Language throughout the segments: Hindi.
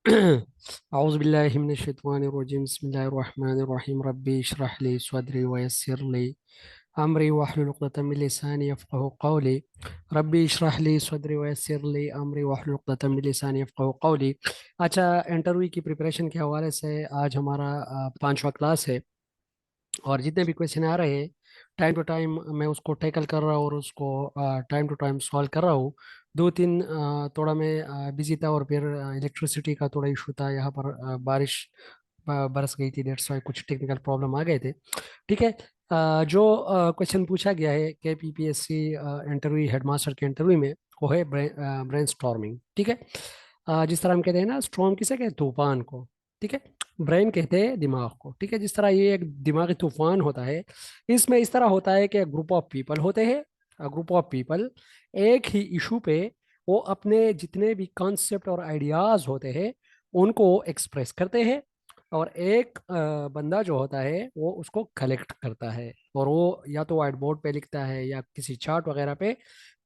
औज़ुबिल्लाहिमिनश्शैतानिर्रजीम बिस्मिल्लाहिर्रहमानिर्रहीम रब्बि इश्रह ली सदरी वयस्सिर ली अमरी वहलुल उक़दतम मिन लिसानी यफ़क़हू क़ौली रब्बि इश्रह ली सदरी वयस्सिर ली अमरी वहलुल उक़दतम मिन लिसानी यफ़क़हू क़ौली। अच्छा, इंटरव्यू की प्रिपरेशन के हवाले से आज हमारा पांचवा क्लास है और जितने भी क्वेश्चन आ रहे हैं टाइम टू टाइम मैं उसको टैकल कर रहा हूँ और उसको टाइम टू टाइम सॉल्व कर रहा हूँ। दो तीन थोड़ा मैं बिजी था और फिर इलेक्ट्रिसिटी का थोड़ा इशू था यहाँ पर, बारिश बरस गई थी, डेट्स वाई कुछ टेक्निकल प्रॉब्लम आ गए थे। ठीक है। जो क्वेश्चन पूछा गया है के P P S C interview headmaster के इंटरव्यू में, वो है ब्रेन स्टॉर्मिंग। ठीक है। जिस तरह हम कहते हैं ना, स्टॉर्म किसे कहते हैं? तूफान को। ठीक है। ब्रेन कहते हैं दिमाग को। ठीक है। जिस तरह ये एक दिमागी तूफान होता है, इसमें इस तरह होता है कि ग्रुप ऑफ पीपल होते हैं। ग्रुप ऑफ पीपल एक ही इशू पे वो अपने जितने भी कॉन्सेप्ट और आइडियाज होते हैं उनको एक्सप्रेस करते हैं, और एक बंदा जो होता है वो उसको कलेक्ट करता है, और वो या तो व्हाइट बोर्ड पे लिखता है या किसी चार्ट वगैरह पे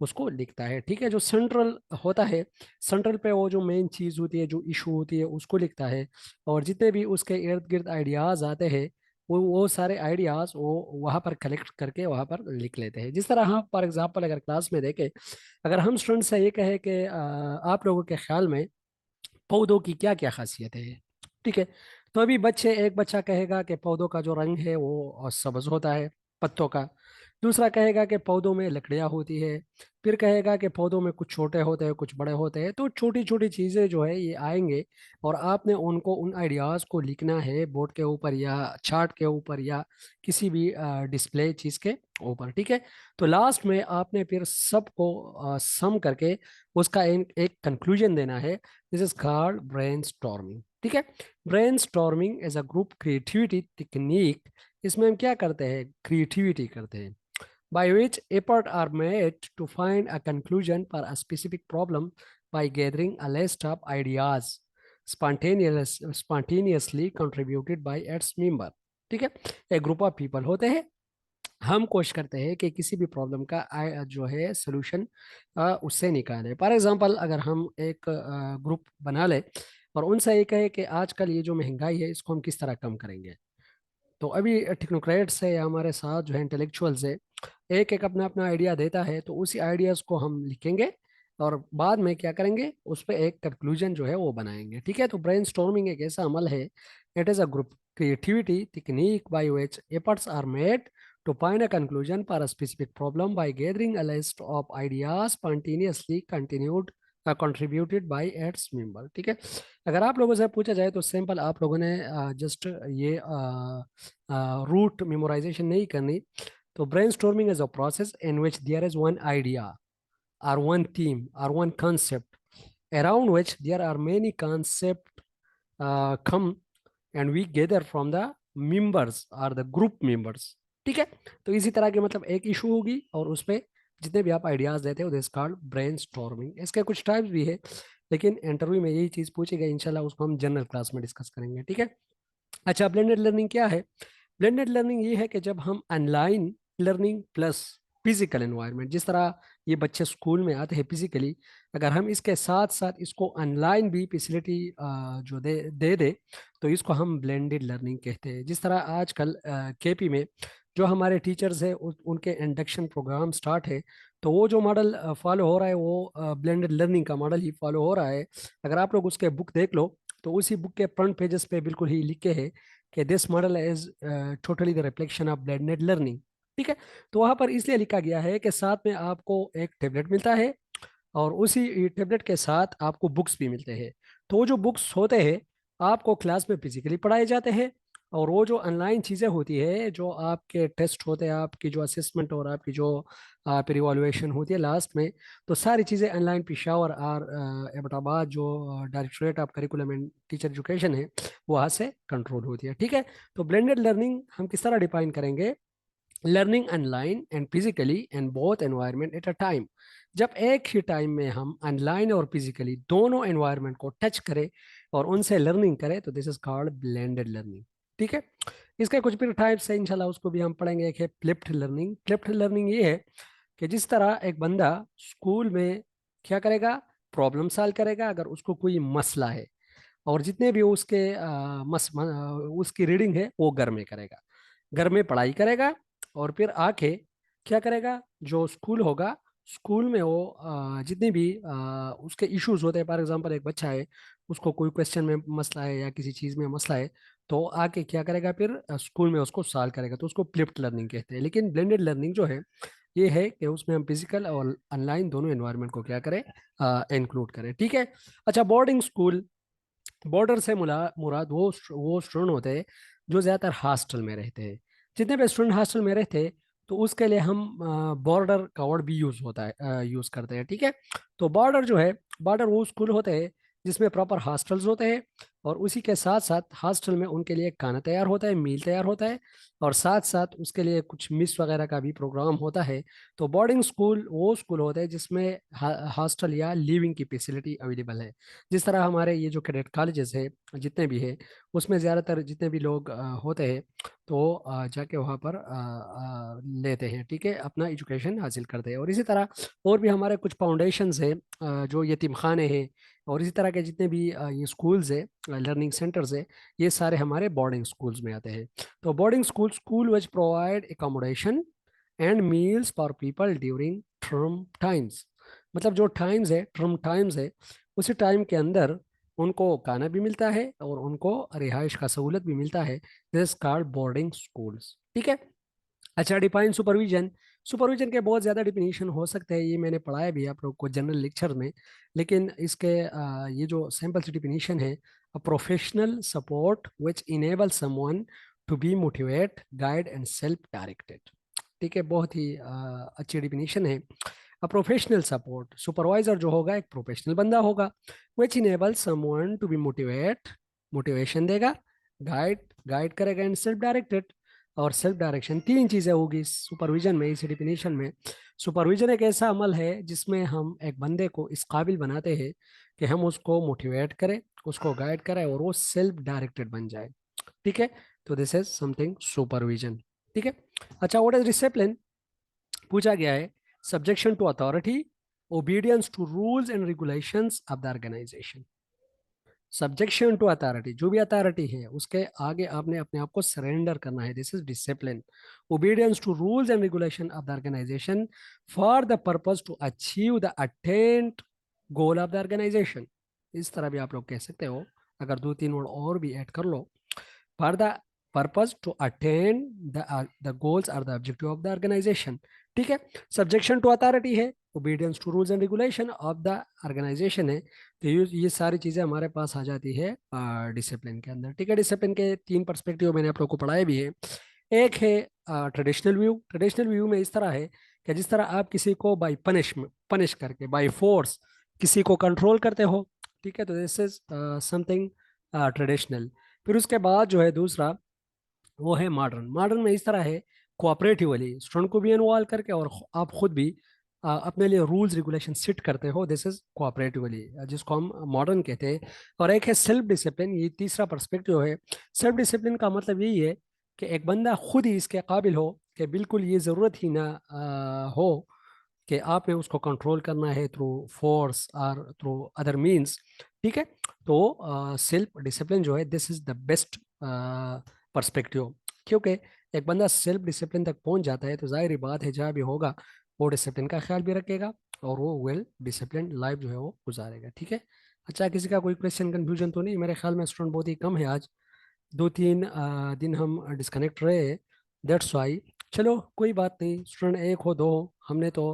उसको लिखता है। ठीक है। जो सेंट्रल होता है, सेंट्रल पे वो जो मेन चीज होती है, जो इशू होती है, उसको लिखता है, और जितने भी उसके इर्द गिर्द आइडियाज आते हैं वो सारे आइडियाज वो वहाँ पर कलेक्ट करके वहाँ पर लिख लेते हैं। जिस तरह हम फॉर एग्जांपल अगर क्लास में देखें, अगर हम स्टूडेंट से ये कहें कि आप लोगों के ख्याल में पौधों की क्या क्या खासियत है। ठीक है। तो अभी एक बच्चा कहेगा कि पौधों का जो रंग है वो सब्ज होता है, पत्तों का। दूसरा कहेगा कि पौधों में लकड़ियां होती है। फिर कहेगा कि पौधों में कुछ छोटे होते हैं, कुछ बड़े होते हैं। तो छोटी छोटी चीजें जो है ये आएंगे, और आपने उनको उन आइडियाज को लिखना है बोर्ड के ऊपर या चार्ट के ऊपर या किसी भी डिस्प्ले चीज के ऊपर। ठीक है। तो लास्ट में आपने फिर सबको सम करके उसका एक कंक्लूजन देना है। This is called brain storming. ठीक है। Brain storming as a group creativity technique. इसमें हम क्या करते हैं? क्रिएटिविटी करते हैं, by which effort are made to find a conclusion for a specific problem by gathering a list of ideas spontaneously contributed by its member। ठीक है। एक ग्रुप ऑफ पीपल होते हैं, हम कोशिश करते हैं कि किसी भी प्रॉब्लम का जो है सोल्यूशन उससे निकालें। फॉर एग्जांपल, अगर हम एक ग्रुप बना लें और उनसे ये कहे कि आजकल ये जो महंगाई है इसको हम किस तरह कम करेंगे, तो अभी टेक्नोक्रेट्स है या हमारे साथ जो है इंटेलेक्चुअल्स है, एक एक अपना अपना आइडिया देता है, तो उसी आइडियाज को हम लिखेंगे और बाद में क्या करेंगे, उस पर एक कंक्लूजन जो है वो बनाएंगे। ठीक है। तो ब्रेन स्टॉर्मिंग एक ऐसा अमल है, it is a group creativity technique by which efforts are made to find a conclusion for a specific problem by gathering a list of ideas spontaneously continued contributed by its member। ठीक है। अगर आप लोगों से पूछा जाए तो सिंपल आप लोगों ने जस्ट ये रूट मेमोराइजेशन नहीं करनी। तो brainstorming is a process in which there is one idea or one theme or one concept around which there are many concepts come and we gather from the members or the group members। ठीक है। तो इसी तरह के मतलब एक इशू होगी और उस पे जितने भी आप आइडियाज देते हो दिस कॉल्ड ब्रेन स्टॉर्मिंग। इसके कुछ टाइप्स भी है, लेकिन इंटरव्यू में यही चीज पूछी गई, इंशाल्लाह उसको हम जनरल क्लास में डिस्कस करेंगे। ठीक है। अच्छा, ब्लेंडेड लर्निंग क्या है? ब्लेंडेड लर्निंग ये है कि जब हम online learning plus physical environment, जिस तरह ये बच्चे स्कूल में आते हैं फिजिकली, अगर हम इसके साथ साथ इसको ऑनलाइन भी फैसिलिटी जो दे तो इसको हम ब्लेंडेड लर्निंग कहते हैं। जिस तरह आजकल केपी में जो हमारे टीचर्स हैं उनके इंडक्शन प्रोग्राम स्टार्ट है, तो वो जो मॉडल फॉलो हो रहा है वो ब्लेंडेड लर्निंग का मॉडल ही फॉलो हो रहा है। अगर आप लोग उसके बुक देख लो तो उसी बुक के फ्रंट पेजेस पे बिल्कुल ही लिखे है कि this model is totally the reflection of blended learning. ठीक है। तो वहां पर इसलिए लिखा गया है कि साथ में आपको एक टेबलेट मिलता है और उसी टेबलेट के साथ आपको बुक्स भी मिलते हैं। तो वो जो बुक्स होते हैं आपको क्लास में फिजिकली पढ़ाए जाते हैं, और वो जो ऑनलाइन चीज़ें होती है, जो आपके टेस्ट होते हैं, आपकी जो असेसमेंट और आपकी जो फिर इवोल्यूशन होती है लास्ट में, तो सारी चीज़ें ऑनलाइन पिशावर और एबटाबाद जो directorate of curriculum and teacher education है वहाँ से कंट्रोल होती है। ठीक है। तो ब्लेंडेड लर्निंग हम किस तरह डिफाइन करेंगे? Learning online and physically in both environment at a time. जब एक ही टाइम में हम ऑनलाइन और फिजिकली दोनों एनवायरनमेंट को टच करें और उनसे लर्निंग करें तो this is called blended learning. ठीक है। इसके कुछ भी टाइप्स है, इंशाल्लाह उसको भी हम पढ़ेंगे। एक है फ्लिप्ड लर्निंग। फ्लिप्ड लर्निंग ये है कि जिस तरह एक बंदा स्कूल में क्या करेगा, प्रॉब्लम सॉल्व करेगा अगर उसको कोई मसला है, और जितने भी उसके उसकी रीडिंग है वो घर में करेगा, घर में पढ़ाई करेगा। और फिर आके क्या करेगा, जो स्कूल होगा, स्कूल में वो जितने भी उसके इश्यूज होते हैं, फॉर एग्जांपल एक बच्चा है, उसको कोई क्वेश्चन में मसला है या किसी चीज़ में मसला है, तो आके क्या करेगा फिर स्कूल में उसको सॉल्व करेगा, तो उसको फ्लिप्ड लर्निंग कहते हैं। लेकिन ब्लेंडेड लर्निंग जो है ये है कि उसमें हम फिजिकल और ऑनलाइन दोनों एनवायरनमेंट को क्या करें, इंक्लूड करें। ठीक है। अच्छा, बोर्डिंग स्कूल, बॉर्डर से मुराद वो स्टूडेंट होते हैं जो ज़्यादातर हॉस्टल में रहते हैं। जितने भी स्टूडेंट हॉस्टल में रहते हैं तो उसके लिए हम बॉर्डर का वर्ड भी यूज़ होता है, यूज़ करते हैं। ठीक है। तो बॉर्डर जो है, बॉर्डर वो स्कूल होते हैं जिसमें प्रॉपर हॉस्टल्स होते हैं, और उसी के साथ साथ हॉस्टल में उनके लिए खाना तैयार होता है, मील तैयार होता है, और साथ साथ उसके लिए कुछ मिस वगैरह का भी प्रोग्राम होता है। तो बोर्डिंग स्कूल वो स्कूल होते हैं जिसमें हॉस्टल या लिविंग की फैसिलिटी अवेलेबल है। जिस तरह हमारे ये जो कैडेट कॉलेजेस है जितने भी है, उसमें ज़्यादातर जितने भी लोग होते हैं तो जाके वहाँ पर लेते हैं, ठीक है, अपना एजुकेशन हासिल करते हैं। और इसी तरह और भी हमारे कुछ फाउंडेशंस है, जो यतीम खाने हैं, और इसी तरह के जितने भी ये स्कूल्स है, लर्निंग सेंटर्स है, ये सारे हमारे बोर्डिंग स्कूल्स में आते हैं। तो boarding school which provide accommodation and meals for people during term times. मतलब जो टाइम्स है, टर्म टाइम्स है, उसी टाइम के अंदर उनको खाना भी मिलता है और उनको रिहाइश का सहूलत भी मिलता है। This called boarding schools. ठीक है। अच्छा, डिफाइन सुपरविजन। सुपरविजन के बहुत ज़्यादा डिफिनीशन हो सकते हैं, ये मैंने पढ़ाया भी है आप लोग को जनरल लेक्चर में। लेकिन इसके ये जो सैम्पल सी डिफिनीशन है, a professional support which enable someone to be motivate, guide and self directed. ठीक है, बहुत ही अच्छी डिफिनीशन है। अ प्रोफेशनल सपोर्ट, सुपरवाइजर जो होगा एक प्रोफेशनल बंदा होगा, which enable someone to be motivate, motivation देगा, गाइड गाइड करेगा, एंड सेल्फ डायरेक्टेड। और सेल्फ डायरेक्शन, तीन चीजें होगी सुपरविजन में, इस डिफिनेशन में। सुपरविजन एक ऐसा अमल है जिसमें हम एक बंदे को इस काबिल बनाते हैं कि हम उसको मोटिवेट करें, उसको गाइड करें, और वो सेल्फ डायरेक्टेड बन जाए। ठीक है। तो दिस इज समथिंग सुपरविजन। ठीक है। अच्छा, व्हाट इज डिसिप्लिन पूछा गया है। Subjection to authority, obedience to rules and regulations of the organization. Subjection to authority, जो भी अथॉरिटी है उसके आगे आपने अपने आप को सरेंडर करना है, this is discipline. Obedience to rules and regulation of the organization for the purpose to achieve the attend goal of the organization. इस तरह भी आप लोग कह सकते हो, अगर दो तीन वर्ड और भी ऐड कर लो। For the purpose to attain the goals or the objective of the organisation. ठीक है। सब्जेक्शन टू अथॉरिटी है, obedience to rules and regulation of the organisation है। तो ये सारी चीज़ें हमारे पास आ जाती है डिसिप्लिन के अंदर। ठीक है। डिसिप्लिन के तीन पर्सपेक्टिव मैंने आप लोग को पढ़ाए भी है। एक है ट्रेडिशनल व्यू। ट्रेडिशनल व्यू में इस तरह है कि जिस तरह आप किसी को बाय पनिश करके, बाय फोर्स किसी को कंट्रोल करते हो, ठीक है, तो दिस इज समथिंग ट्रेडिशनल। फिर उसके बाद जो है दूसरा, वो है मॉडर्न। मॉडर्न में इस तरह है, कोऑपरेटिवली स्टूडेंट को भी इन्वॉल्व करके, और आप खुद भी अपने लिए रूल्स रेगुलेशन सेट करते हो, दिस इज कोऑपरेटिवली, जिसको हम मॉडर्न कहते हैं। और एक है सेल्फ डिसिप्लिन, ये तीसरा पर्सपेक्टिव है। सेल्फ डिसिप्लिन का मतलब यही है कि एक बंदा खुद ही इसके काबिल हो कि बिल्कुल ये ज़रूरत ही ना हो कि आपने उसको कंट्रोल करना है थ्रू फोर्स और थ्रू अदर मींस। ठीक है। तो सेल्फ डिसिप्लिन जो है, this is the best perspective. क्योंकि एक बंदा सेल्फ डिसिप्लिन तक पहुंच जाता है तो जाहिर बात है जहाँ भी होगा वो डिसिप्लिन का ख्याल भी रखेगा, और वो वेल डिसिप्लिन लाइफ जो है वो गुजारेगा। ठीक है। अच्छा, किसी का कोई क्वेश्चन कंफ्यूजन तो नहीं? मेरे ख्याल में स्टूडेंट बहुत ही कम है आज, दो तीन दिन हम डिस्कनेक्ट रहे, दैट्स वाई। चलो कोई बात नहीं, स्टूडेंट एक हो दो हो, हमने तो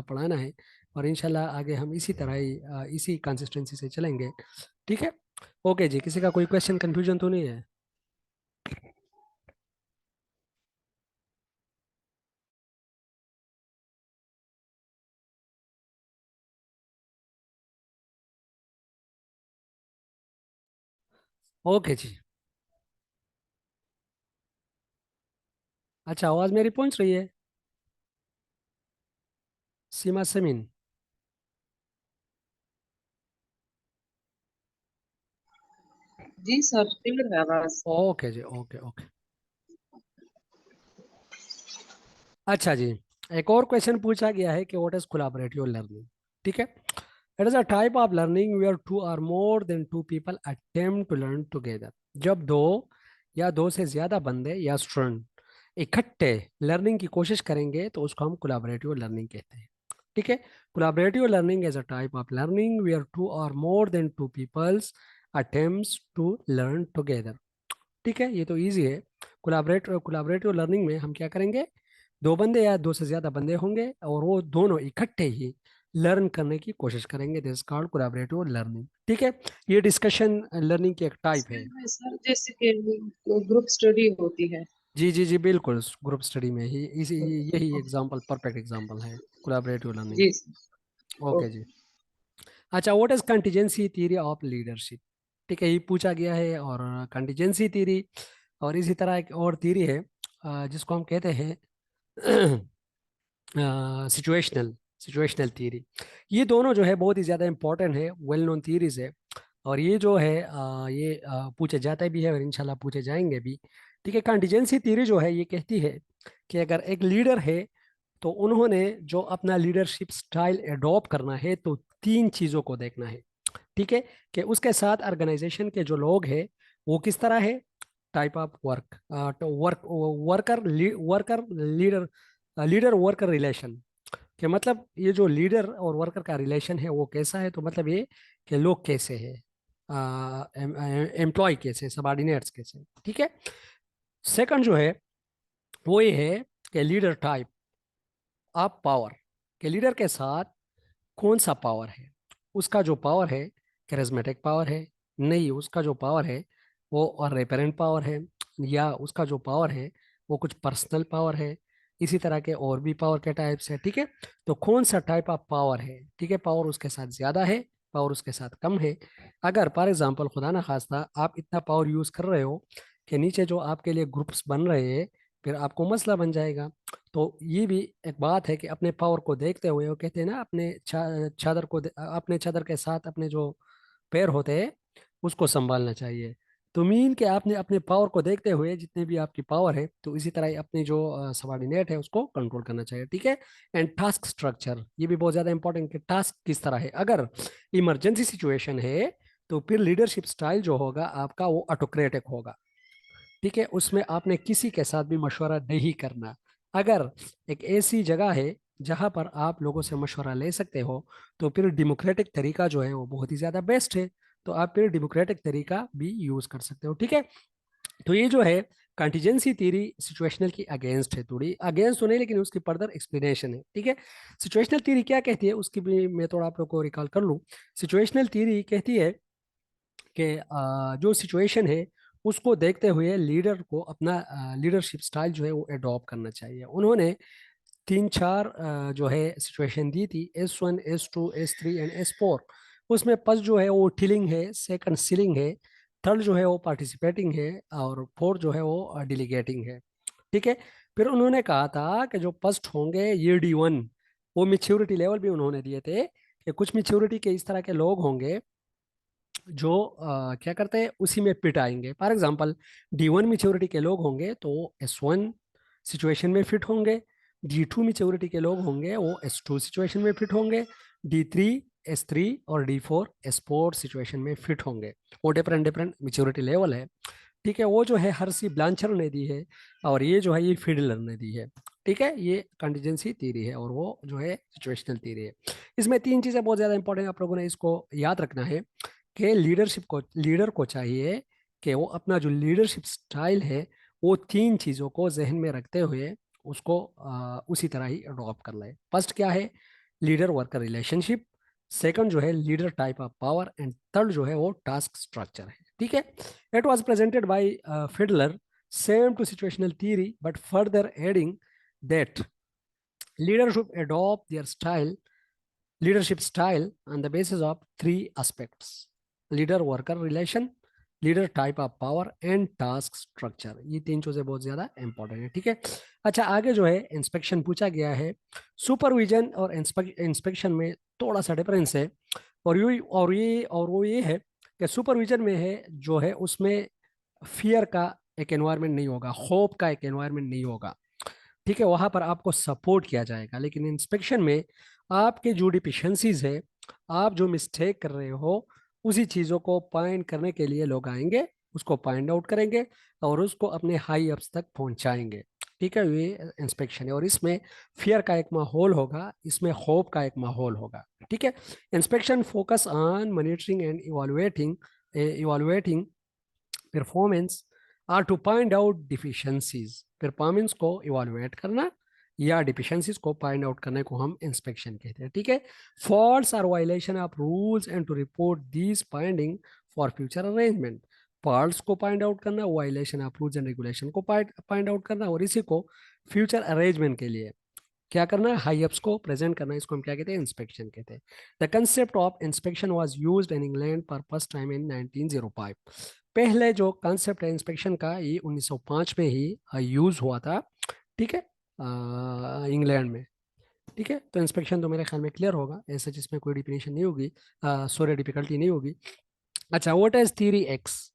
पढ़ाना है, और इंशाल्लाह आगे हम इसी तरह ही इसी कंसिस्टेंसी से चलेंगे। ठीक है। ओके जी, किसी का कोई क्वेश्चन कंफ्यूजन तो नहीं है? ओके जी। अच्छा, आवाज़ मेरी पहुंच रही है? सीमा समीन। जी सर, क्लियर है आवाज। ओके जी, ओके ओके। अच्छा जी, एक और क्वेश्चन पूछा गया है कि व्हाट इज कोलैबोरेटिव लर्निंग। ठीक है। It is a type of learning where two और more than two people attempt to learn together. जब दो या दो से ज्यादा बंदे या स्टूडेंट इकट्ठे लर्निंग की कोशिश करेंगे तो उसको हम कोलैबोरेटिव लर्निंग कहते हैं। ठीक है। Collaborative learning is a type of learning where two और more than two peoples attempts to learn together. ठीक है, ये तो इजी है। कोलैबोरेटिव लर्निंग में हम क्या करेंगे, दो बंदे या दो से ज्यादा बंदे होंगे और वो दोनों इकट्ठे ही लर्न करने की कोशिश करेंगे। This called collaborative learning. ठीक है, ये डिस्कशन लर्निंग की एक टाइप है। इसमें सर जैसे कि ग्रुप स्टडी होती है। जी जी जी बिल्कुल, ग्रुप स्टडी में ही इसी यही एग्जांपल, परफेक्ट एग्जांपल है कोलैबोरेटिव लर्निंग। जी सर। Okay okay. जी। अच्छा, what is contingency theory of leadership? ठीक है, ये पूछा गया है। और कंटीजेंसी थ्योरी और इसी तरह एक और थ्योरी है जिसको हम कहते हैं सिचुएशनल सिचुएशनल थ्योरी। ये दोनों जो है बहुत ही ज़्यादा इंपॉर्टेंट है, वेल नोन थ्योरीज है। और ये जो है ये पूछे जाते भी है और इंशाल्लाह पूछे जाएंगे भी। ठीक है, कंटीजेंसी थ्योरी जो है ये कहती है कि अगर एक लीडर है तो उन्होंने जो अपना लीडरशिप स्टाइल एडॉप्ट करना है तो तीन चीज़ों को देखना है। ठीक है, कि उसके साथ ऑर्गेनाइजेशन के जो लोग हैं वो किस तरह है, type of work, worker worker leader, leader worker relation. कि मतलब ये जो लीडर और वर्कर का रिलेशन है वो कैसा है, तो मतलब ये कि लोग कैसे हैं, एम्प्लॉय कैसे, सबॉर्डिनेट्स कैसे। ठीक है। सेकंड जो है वो ये है कि लीडर टाइप ऑफ पावर, कि लीडर के साथ कौन सा पावर है। उसका जो पावर है कैरिज्मेटिक पावर है, नहीं उसका जो पावर है वो और रेपरेंट पावर है, या उसका जो पावर है वो कुछ पर्सनल पावर है। इसी तरह के और भी पावर के टाइप्स है। ठीक है, तो कौन सा टाइप ऑफ पावर है। ठीक है, पावर उसके साथ ज्यादा है, पावर उसके साथ कम है। अगर फॉर एग्जांपल खुदा ना खास्ता आप इतना पावर यूज कर रहे हो कि नीचे जो आपके लिए ग्रुप्स बन रहे हैं, फिर आपको मसला बन जाएगा। तो ये भी एक बात है कि अपने पावर को देखते हुए, वो कहते हैं ना अपने चादर को अपने चादर के साथ अपने जो पैर होते हैं उसको संभालना चाहिए। तो मीन के आपने अपने पावर को देखते हुए जितने भी आपकी पावर है तो इसी तरह ही अपनी जो सबॉर्डिनेट है उसको कंट्रोल करना चाहिए। ठीक है। एंड टास्क स्ट्रक्चर, ये भी बहुत ज्यादा इंपॉर्टेंट कि टास्क किस तरह है। अगर इमरजेंसी सिचुएशन है तो फिर लीडरशिप स्टाइल जो होगा आपका वो ऑटोक्रेटिक होगा। ठीक है, उसमें आपने किसी के साथ भी मशवरा नहीं करना। अगर एक ऐसी जगह है जहां पर आप लोगों से मशवरा ले सकते हो तो फिर डेमोक्रेटिक तरीका जो है वो बहुत ही ज्यादा बेस्ट है। तो आप फिर डेमोक्रेटिक तरीका भी यूज कर सकते हो। ठीक है, तो ये जो है कंटीजेंसी थ्योरी सिचुएशनल की अगेंस्ट है, थोड़ी अगेंस्ट तो नहीं लेकिन उसकी फर्दर एक्सप्लेनेशन है। ठीक है, सिचुएशनल थ्योरी क्या कहती है उसकी भी मैं थोड़ा आप लोग को रिकॉल कर लूँ। सिचुएशनल थ्योरी कहती है कि जो सिचुएशन है उसको देखते हुए लीडर को अपना लीडरशिप स्टाइल जो है वो एडॉप्ट करना चाहिए। उन्होंने तीन चार जो है सिचुएशन दी थी, S1 S2 S3 and S4। उसमें फर्स्ट जो है वो टिलिंग है, सेकंड सीलिंग है, थर्ड जो है वो पार्टिसिपेटिंग है और फोर्थ जो है वो डिलीगेटिंग है। ठीक है, फिर उन्होंने कहा था कि जो फर्स्ट होंगे ये D1, वो मिच्योरिटी लेवल भी उन्होंने दिए थे कि कुछ मिच्योरिटी के इस तरह के लोग होंगे जो क्या करते हैं उसी में पिट आएंगे। फॉर एग्जाम्पल D1 मेच्योरिटी के लोग होंगे तो S1 सिचुएशन में फिट होंगे, D2 मेच्योरिटी के लोग होंगे वो S2 सिचुएशन में फिट होंगे, D3 S3 और D4 S4 सिचुएशन में फिट होंगे। वो डिफरेंट डिफरेंट मेच्योरिटी लेवल है। ठीक है, वो जो है हर सी ब्लांचर ने दी है और ये जो है ये फीडलर ने दी है। ठीक है, ये कंटीजेंसी थ्योरी है और वो जो है सिचुएशनल थ्योरी है। इसमें तीन चीजें बहुत ज्यादा इंपॉर्टेंट आप लोगों ने इसको याद रखना है कि लीडर को चाहिए कि वो अपना जो लीडरशिप स्टाइल है वो तीन चीज़ों को जहन में रखते हुए उसको उसी तरह ही अडॉप्ट कर ले। फर्स्ट क्या है, लीडर वर्कर रिलेशनशिप। सेकंड जो है leader type of power and third जो है वो टास्क स्ट्रक्चर है। ठीक है, it was presented by Fiedler, same to situational theory but further adding that leader should adopt their style leadership style on the basis of three aspects: leader worker relation, leader type of power and task structure. ये तीन चीजें बहुत ज्यादा इंपॉर्टेंट है। ठीक है, अच्छा आगे जो है इंस्पेक्शन पूछा गया है। सुपरविजन और इंस्पेक्शन में थोड़ा सा डिफरेंस है। और वो ये है कि सुपरविजन में है जो है उसमें फियर का एक एनवायरनमेंट नहीं होगा, होप का एक एनवायरनमेंट नहीं होगा। ठीक है, वहां पर आपको सपोर्ट किया जाएगा। लेकिन इंस्पेक्शन में आपके जो डिफिशंसीज है आप जो मिस्टेक कर रहे हो उसी चीज़ों को पॉइंट करने के लिए लोग आएंगे, उसको पॉइंट आउट करेंगे और उसको अपने हाई अप्स तक पहुंचाएंगे। ठीक है, ये इंस्पेक्शन है और इसमें फियर का एक माहौल होगा, इसमें होप का एक माहौल होगा। ठीक है, inspection focus on monitoring and evaluating performance are to find out deficiencies. Performance को इवॉल्युएट करना या डिफिशियंसीज को फाइंड आउट करने को हम इंस्पेक्शन कहते हैं। ठीक है, faults are violation of rules and to report these finding for future arrangement. Faults को फाइंड आउट करना, violation of rules and regulation को फाइंड आउट करना और इसी को फ्यूचर अरेंजमेंट के लिए क्या करना है, हाई अप्स को प्रेजेंट करना, इसको हम क्या कहते हैं, इंस्पेक्शन कहते हैं। The concept of inspection was used in England for first time in 1905। पहले जो कॉन्सेप्ट है इंस्पेक्शन का ये 1905 में ही यूज हुआ था। ठीक है, इंग्लैंड में। ठीक है, तो इंस्पेक्शन तो मेरे ख्याल में क्लियर होगा, ऐसा जिसमें कोई डिफिनेशन नहीं होगी, सॉरी डिफिकल्टी नहीं होगी। अच्छा, what is theory x?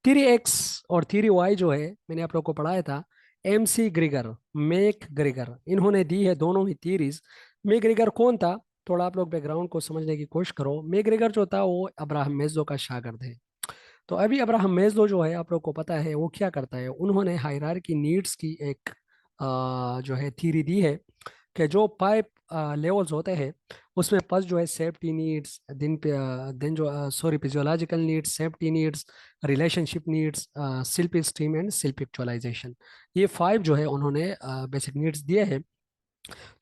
Theory x और थ्योरी वाई जो है मैंने आप लोग को पढ़ाया था, एम सी ग्रिगर, मैक ग्रिगर, इन्होंने दी है दोनों ही थ्योरीज। मैक ग्रिगर कौन था, थोड़ा आप लोग बैकग्राउंड को समझने की कोशिश करो। मैक ग्रिगर जो था वो अब्राहम मेस्लो का शागिर्द है। तो अभी अब्राहम मेस्लो जो है आप लोग को पता है वो क्या करता है, उन्होंने हायरार्की नीड्स की एक जो है थ्योरी दी है कि जो पाइप लेवल्स होते हैं उसमें फर्स्ट जो है सेफ्टी नीड्स, दिन जो sorry physiological needs, safety needs, relationship needs, self esteem and self actualization, ये 5 जो है उन्होंने बेसिक नीड्स दिए हैं।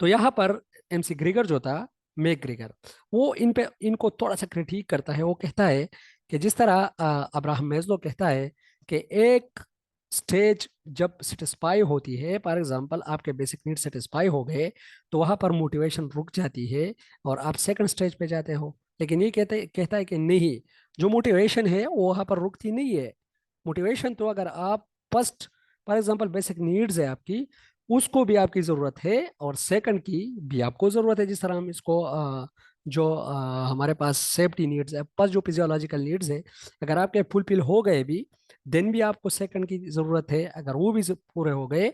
तो यहाँ पर एमसी ग्रेगर जो था, मैक ग्रेगर, वो इन पे इनको थोड़ा सा क्रिटिक करता है। वो कहता है कि जिस तरह अब्राहम मेस्लो कहता है कि एक स्टेज जब सेटिस्फाई होती है, फॉर एग्जांपल आपके बेसिक नीड सेटिस्फाई हो गए तो वहां पर मोटिवेशन रुक जाती है और आप सेकंड स्टेज पे जाते हो। लेकिन ये कहता है कि नहीं, जो मोटिवेशन है वो वहां पर रुकती नहीं है। मोटिवेशन तो अगर आप first for example basic needs है आपकी, उसको भी आपकी ज़रूरत है और सेकंड की भी आपको ज़रूरत है। जिस तरह हम इसको जो हमारे पास सेफ्टी नीड्स है, पर जो फिजियोलॉजिकल नीड्स है, अगर आपके फुलफिल हो गए भी देन भी आपको सेकंड की ज़रूरत है। अगर वो भी पूरे हो गए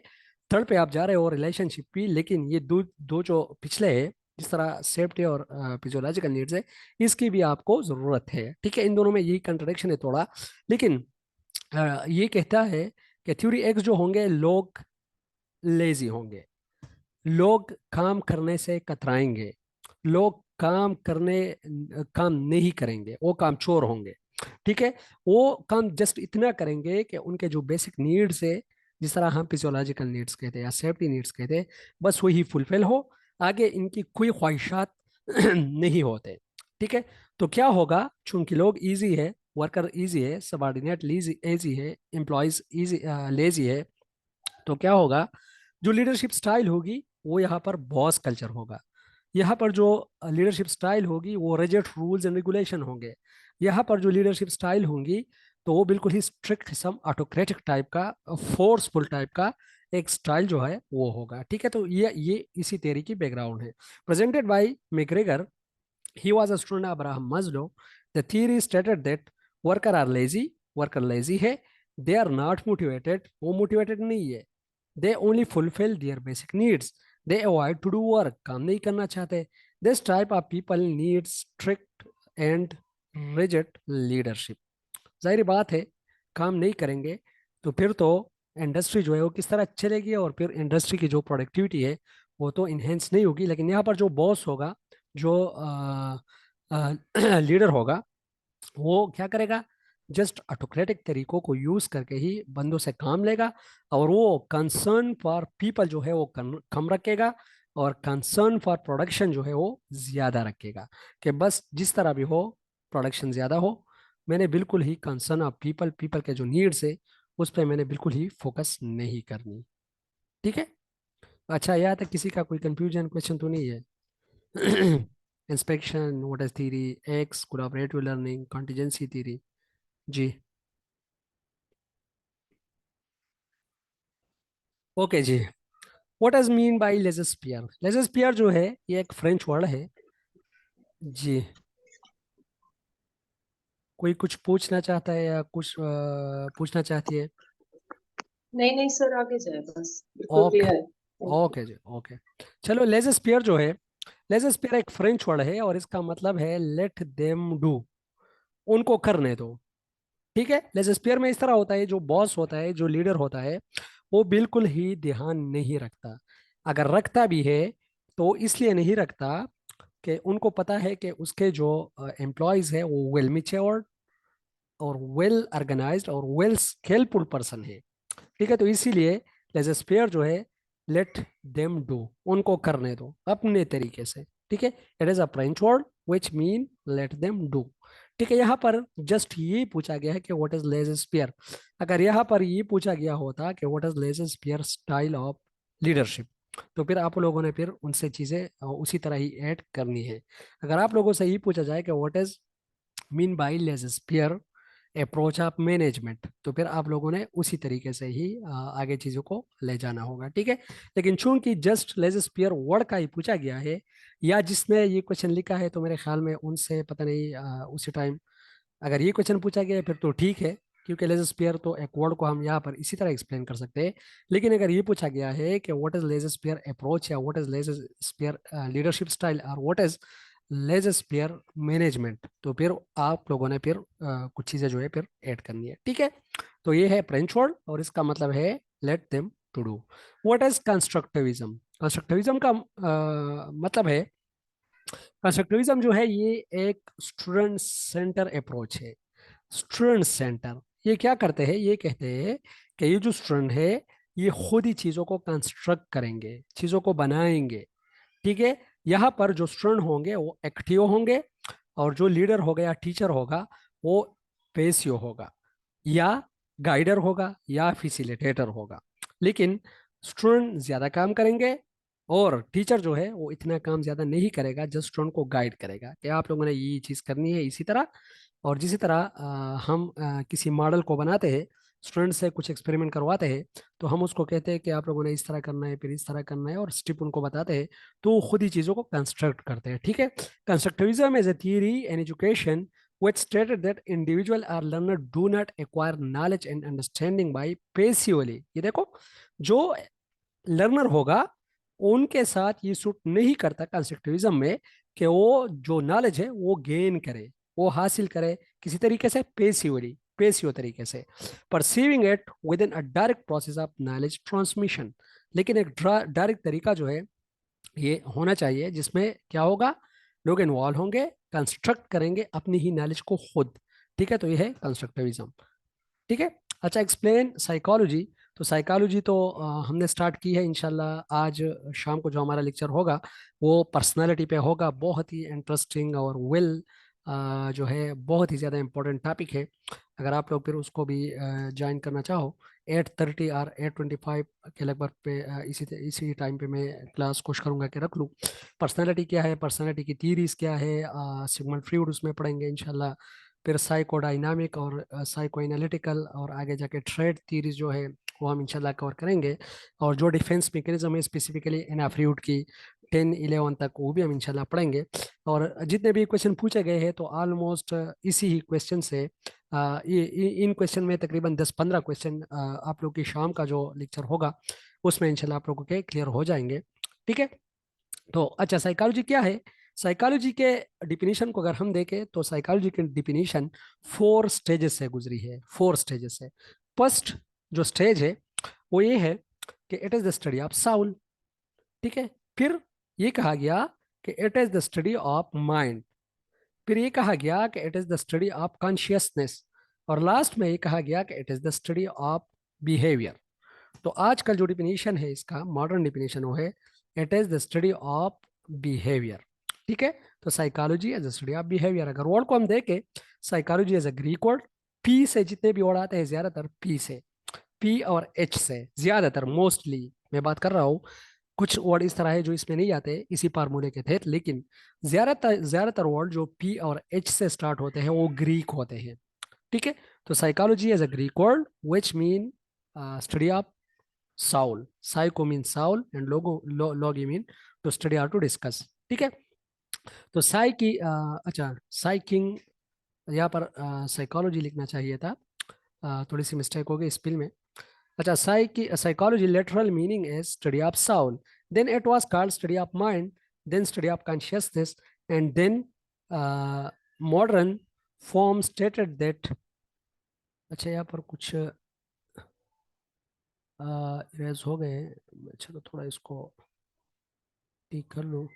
थर्ड पे आप जा रहे हो, रिलेशनशिप भी। लेकिन ये दो दो जो पिछले है, जिस तरह सेफ्टी और फिजियोलॉजिकल नीड्स है, इसकी भी आपको ज़रूरत है। ठीक है, इन दोनों में यही कंट्रडिक्शन है थोड़ा। लेकिन ये कहता है कि थ्योरी एक्स जो होंगे लोग लेजी होंगे, लोग काम करने से कतराएंगे, लोग काम नहीं करेंगे, वो काम चोर होंगे। ठीक है, वो काम जस्ट इतना करेंगे कि उनके जो बेसिक नीड्स है, जिस तरह हम फिजियोलॉजिकल नीड्स कहते हैं या सेफ्टी नीड्स कहते हैं, बस वही फुलफिल हो, आगे इनकी कोई ख्वाहिशात नहीं होते। ठीक है, तो क्या होगा, चूंकि लोग इजी है, वर्कर इजी है, सबॉर्डिनेट इजी है, एम्प्लॉयज इजी लेजी है, तो क्या होगा, जो लीडरशिप स्टाइल होगी वो यहाँ पर बॉस कल्चर होगा। यहाँ पर जो लीडरशिप स्टाइल होगी वो रिजिड रूल्स एंड रेगुलेशन होंगे। यहाँ पर जो लीडरशिप स्टाइल होंगी तो वो बिल्कुल ही स्ट्रिक्ट किस्म, ऑटोक्रेटिक टाइप का, फोर्सफुल टाइप का एक स्टाइल जो है वो होगा। ठीक है, तो ये इसी तेरी की बैकग्राउंड है। Presented by McGregor, he was a student of Abraham Maslow. The theory stated that worker are lazy, worker lazy है, they are not motivated, वो motivated नहीं है, they only fulfill their basic needs, they avoid to do work, काम नहीं करना चाहते। This type of people need strict and rigid leadership। जाहिर बात है, काम नहीं करेंगे तो फिर तो इंडस्ट्री जो है वो किस तरह चलेगी और फिर इंडस्ट्री की जो प्रोडक्टिविटी है वो तो इन्हेंस नहीं होगी। लेकिन यहाँ पर जो बॉस होगा, जो लीडर होगा, वो क्या करेगा, जस्ट ऑटोक्रेटिक तरीकों को यूज करके ही बंदों से काम लेगा और वो कंसर्न फॉर पीपल जो है वो कम रखेगा और कंसर्न फॉर प्रोडक्शन जो है वो ज्यादा रखेगा, कि बस जिस तरह भी हो प्रोडक्शन ज्यादा हो। मैंने बिल्कुल ही कंसर्न ऑफ पीपल, पीपल के जो नीड्स है उस पर मैंने बिल्कुल ही फोकस नहीं करनी। ठीक है, अच्छा, यहाँ तक किसी का कोई कंफ्यूजन क्वेश्चन तो नहीं है? Inspection, what is theory X, collaborative learning, contingency theory. जी, ओके जी। What is mean by laissez faire? Laissez faire जो है ये एक फ्रेंच वर्ड है। जी, कोई कुछ पूछना चाहता है या कुछ पूछना चाहती है? नहीं नहीं सर, आगे जाए बस, बिल्कुल ओके, क्लियर है, थैंक यू। ओके जी, ओके। चलो, लेजस्पियर जो है लेजस्पियर एक फ्रेंच वर्ड है और इसका मतलब है लेट देम डू, उनको करने दो। ठीक है, लेजस्पियर में इस तरह होता है, जो बॉस होता है, जो लीडर होता है, वो बिल्कुल ही ध्यान नहीं रखता। अगर रखता भी है तो इसलिए नहीं रखता कि उनको पता है कि उसके जो एम्प्लॉयज है वो वेल मैच्योर्ड और वेल ऑर्गेनाइज्ड और वेल स्किलफुल पर्सन है। ठीक है, तो इसीलिए लेजस्पियर जो है लेट देम डू, उनको करने दो अपने तरीके से। ठीक है, it is a French word which mean let them do. ठीक है, यहाँ पर जस्ट ये पूछा गया है कि व्हाट इज लेजस्पियर। अगर यहाँ पर ये पूछा गया होता कि what is laissez faire style of leadership, तो फिर आप लोगों ने फिर उनसे चीजें उसी तरह ही ऐड करनी है। अगर आप लोगों से ये पूछा जाए कि what is mean by laissez faire approach of management, तो फिर आप लोगों ने उसी तरीके से ही आगे चीजों को ले जाना होगा। ठीक है, लेकिन चूंकि जस्ट लेजस्पियर वर्ड का ही पूछा गया है, या जिसने ये क्वेश्चन लिखा है, तो मेरे ख्याल में उनसे पता नहीं उसी टाइम अगर ये क्वेश्चन पूछा गया है फिर तो ठीक है, क्योंकि लेजस्पियर तो एक वर्ड को हम यहाँ पर इसी तरह एक्सप्लेन कर सकते हैं। लेकिन अगर ये पूछा गया है कि व्हाट इज लेजस्पियर अप्रोच या व्हाट इज लेजस्पियर लीडरशिप स्टाइल और व्हाट इज लेजस्पियर मैनेजमेंट, तो फिर आप लोगों ने फिर कुछ चीजें जो है फिर ऐड करनी है। ठीक है, तो ये है फ्रेंच वर्ड और इसका मतलब है let them to do. What is constructivism. Constructivism का मतलब है, कंस्ट्रक्टिविज्म जो है ये एक स्टूडेंट सेंटर अप्रोच है। स्टूडेंट सेंटर ये क्या करते हैं, ये कहते हैं कि ये जो स्टूडेंट है ये खुद ही चीज़ों को कंस्ट्रक्ट करेंगे, चीज़ों को बनाएंगे। ठीक है, यहाँ पर जो स्टूडेंट होंगे वो एक्टिव होंगे और जो लीडर होगा या टीचर होगा वो पेसिव होगा, या गाइडर होगा या फैसिलिटेटर होगा। लेकिन स्टूडेंट ज़्यादा काम करेंगे और टीचर जो है वो इतना काम ज़्यादा नहीं करेगा, जस्ट स्टूडेंट को गाइड करेगा कि आप लोगों ने ये चीज़ करनी है इसी तरह। और जिसी तरह हम किसी मॉडल को बनाते हैं, स्टूडेंट से कुछ एक्सपेरिमेंट करवाते हैं, तो हम उसको कहते हैं कि आप लोगों ने इस तरह करना है, फिर इस तरह करना है, और स्टेप उनको बताते हैं, तो वो खुद ही चीज़ों को कंस्ट्रक्ट करते हैं। ठीक है, constructivism is a theory in education which stated that individual or learner do not acquire knowledge and understanding by passively। ये देखो, जो लर्नर होगा उनके साथ ये सूट नहीं करता कंस्ट्रक्टिविज्म में कि वो जो नॉलेज है वो गेन करे, वो हासिल करे किसी तरीके से, पेसिवली, पेसिव तरीके से, perceiving it with in a direct process of knowledge transmission. लेकिन एक डायरेक्ट तरीका जो है ये होना चाहिए जिसमें क्या होगा, लोग इन्वॉल्व होंगे, कंस्ट्रक्ट करेंगे अपनी ही नॉलेज को खुद। ठीक है, तो ये है कंस्ट्रक्टिविज्म। ठीक है, अच्छा, एक्सप्लेन साइकोलॉजी। तो साइकोलॉजी तो हमने स्टार्ट की है इंशाल्लाह। आज शाम को जो हमारा लेक्चर होगा वो पर्सनालिटी पे होगा, बहुत ही इंटरेस्टिंग और वेल जो है बहुत ही ज़्यादा इंपॉर्टेंट टॉपिक है। अगर आप लोग फिर उसको भी ज्वाइन करना चाहो 8:30 और 8:25 के लगभग पे इसी इसी टाइम पे मैं क्लास कोशिश करूंगा कि रख लूँ। पर्सनालिटी क्या है, पर्सनालिटी की थीरीज क्या है, सिगमंड फ्रीड उसमें पढ़ेंगे इंशाल्लाह। फिर साइकोडाइनामिक और साइको एनालिटिकल और आगे जाके ट्रेड थीरीज जो है वो हम इंशाल्लाह कवर करेंगे। और जो डिफेंस मैकेनिज्म है स्पेसिफिकली एना फ्रीड की 10-11 तक, वो भी हम इंशाल्लाह पढ़ेंगे। और जितने भी क्वेश्चन पूछे गए हैं तो ऑलमोस्ट इसी ही क्वेश्चन से इन क्वेश्चन में तकरीबन 10-15 क्वेश्चन आप लोग की शाम का जो लेक्चर होगा उसमें इंशाल्लाह आप लोगों के क्लियर हो जाएंगे। ठीक है, तो अच्छा, साइकोलॉजी क्या है। साइकोलॉजी के डिफिनीशन को अगर हम देखें तो साइकोलॉजी की डिफिनीशन 4 स्टेजेस से गुजरी है, 4 स्टेजेस से। फर्स्ट जो स्टेज है वो ये है कि it is the study of Saul. ठीक है, फिर ये कहा गया कि it is the study of mind, फिर ये कहा गया कि it is the study of consciousness, और लास्ट में ये कहा गया कि it is the study of behaviour. तो आजकल जो डिफिनीशन है इसका मॉडर्न डिफिनीशन वो है it is the study of behaviour. ठीक है, तो psychology as a study of behaviour. अगर वर्ड को हम देखें, psychology as a Greek word, P से जितने भी वर्ड आते हैं ज्यादातर पी से, पी और एच से ज्यादातर, मोस्टली मैं बात कर रहा हूँ। कुछ वर्ड इस तरह है जो इसमें नहीं आते इसी फार्मूले के तहत, लेकिन ज्यादातर वर्ड जो पी और एच से स्टार्ट होते हैं वो ग्रीक होते हैं। ठीक है, तो psychology as a Greek word which mean study of soul, psycho mean soul and logy mean to study or to discuss. ठीक है, तो अच्छा, साइकिंग, यहाँ पर साइकोलॉजी लिखना चाहिए था, थोड़ी सी मिस्टेक हो गई स्पेल में। अच्छा, psychology literal meaning is study of soul, then it was called study of mind, then study of consciousness, and then modern form stated that. अच्छा, यहाँ पर कुछ इरेज हो गए हैं। अच्छा, तो थोड़ा इसको ठीक कर लो।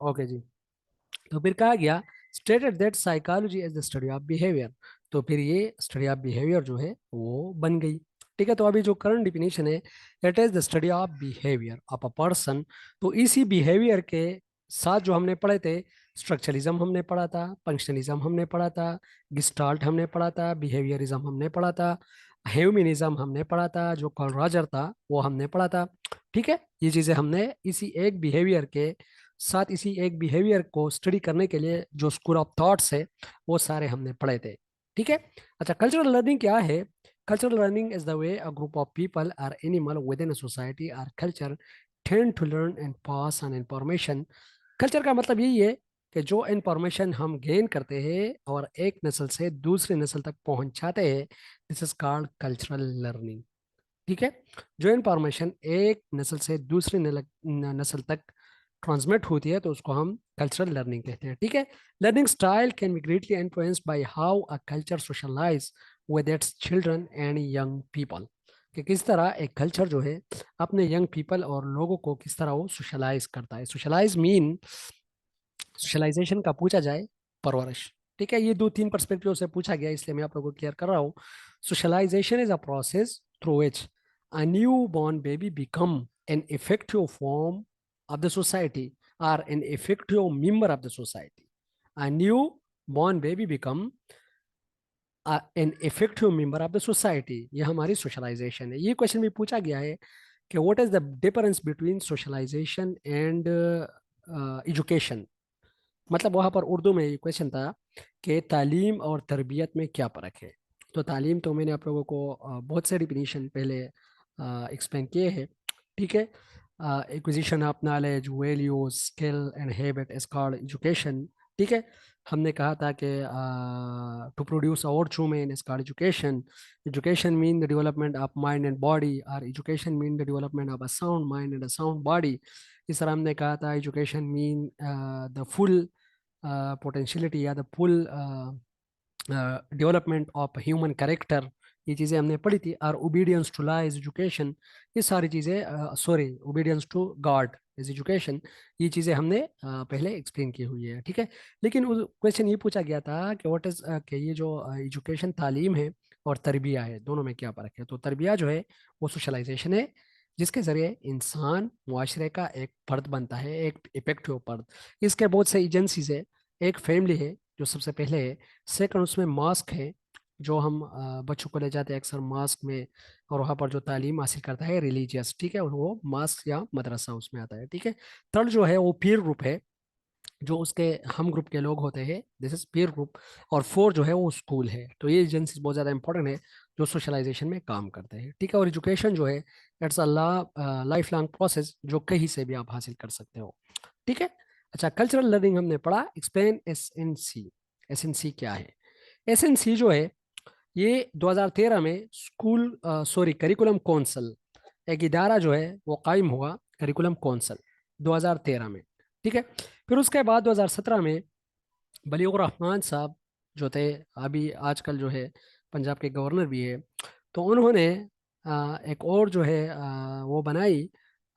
ओके जी। तो फिर कहा गया stated that psychology is the study of behaviour. तो फिर ये स्टडी ऑफ बिहेवियर जो है वो बन गई। ठीक है, तो अभी जो करंट डिफिनेशन है, it is the study of behaviour of a person. तो इसी बिहेवियर के साथ जो हमने पढ़े थे, स्ट्रक्चरलिज्म हमने पढ़ा था, फंक्शनलिज्म हमने पढ़ा था, गेस्टाल्ट हमने पढ़ा था, बिहेवियरिज्म हमने पढ़ा था, ह्यूमनिज्म हमने पढ़ा था, जो कार्ल रॉजर था वो हमने पढ़ा था। ठीक है, ये चीजें हमने इसी एक बिहेवियर के साथ, इसी एक बिहेवियर को स्टडी करने के लिए जो स्कूल ऑफ थॉट्स है वो सारे हमने पढ़े थे। ठीक है। अच्छा, कल्चरल लर्निंग क्या है? Cultural learning is the way a group of people or animal within society or culture tend to learn and pass on information. Culture का मतलब यही है कि जो इंफॉर्मेशन हम गेन करते हैं और एक नस्ल से दूसरी नस्ल तक पहुंचाते हैं, this is called cultural learning. ठीक है, जो इंफॉर्मेशन एक नस्ल से दूसरी नस्ल तक ट्रांसमिट होती है तो उसको हम कल्चरल लर्निंग कहते हैं। ठीक है। Learning style can be greatly influenced by how a culture socialize with its children and young people. कि किस तरह एक कल्चर जो है अपने यंग पीपल और लोगों को किस तरह वो सोशलाइज करता है। सोशलाइज मीन, सोशलाइजेशन का पूछा जाए, परवरिश। ठीक है, ये दो तीन परस्पेक्टिव से पूछा गया, इसलिए मैं आप लोगों को क्लियर कर रहा हूँ। Socialization is a process through which a newborn baby become an effective form of the society or an effective member of the society. A newborn baby become an effective member of the society. ये हमारी सोशलाइजेशन है। ये क्वेश्चन भी पूछा गया है कि what is the difference between socialization and education. मतलब वहां पर उर्दू में ये क्वेश्चन था कि तालीम और तरबियत में क्या फ़र्क है। तो तालीम तो मैंने आप लोगों को बहुत से डिफिनीशन पहले एक्सप्लेन किए हैं। ठीक है, acquisition of knowledge, values, skill and habit is called education. ठीक है, हमने कहा था कि to produce a virtue man is called education. Education mean the development of mind and body, और education mean the development of a sound mind and a sound body. इस तरह हमने कहा था education mean the full potentiality या the full development of human character. ये चीज़ें हमने पढ़ी थी। और obedience to law is education. ये सारी चीज़ें, sorry, obedience to God is education. ये चीज़ें हमने पहले एक्सप्लेन की हुई है। ठीक है, लेकिन क्वेश्चन ये पूछा गया था कि व्हाट इज, कि ये जो एजुकेशन तालीम है और तरबिया है, दोनों में क्या फ़र्क है। तो तरबिया जो है वो सोशलाइजेशन है, जिसके जरिए इंसान मुआशरे का एक फर्द बनता है, एक इफेक्टिव फर्द। इसके बहुत से एजेंसीज है। एक फैमिली है जो सबसे पहले है। सेकंड, उसमें मास्क है, जो हम बच्चों को ले जाते हैं अक्सर मास्क में, और वहाँ पर जो तालीम हासिल करता है रिलीजियस। ठीक है, और वो मास्क या मदरसा उसमें आता है। ठीक है। थर्ड जो है वो पीर ग्रुप है, जो उसके हम ग्रुप के लोग होते हैं, दिस इज पीर ग्रुप। और फोर जो है वो स्कूल है। तो ये एजेंसीज बहुत ज़्यादा इंपॉर्टेंट है जो सोशलाइजेशन में काम करते हैं। ठीक है, और एजुकेशन जो है it's a life long process, जो कहीं से भी आप हासिल कर सकते हो। ठीक है। अच्छा, कल्चरल लर्निंग हमने पढ़ा। Explain SNC. एसएनसी क्या है? एसएनसी जो है ये 2013 में स्कूल, सॉरी, करिकुलम काउंसिल, एक इदारा जो है वो कायम हुआ, करिकुलम काउंसिल, 2013 में। ठीक है। फिर उसके बाद 2017 में बलीउर रहमान साहब जो थे, अभी आजकल जो है पंजाब के गवर्नर भी है, तो उन्होंने एक और जो है वो बनाई,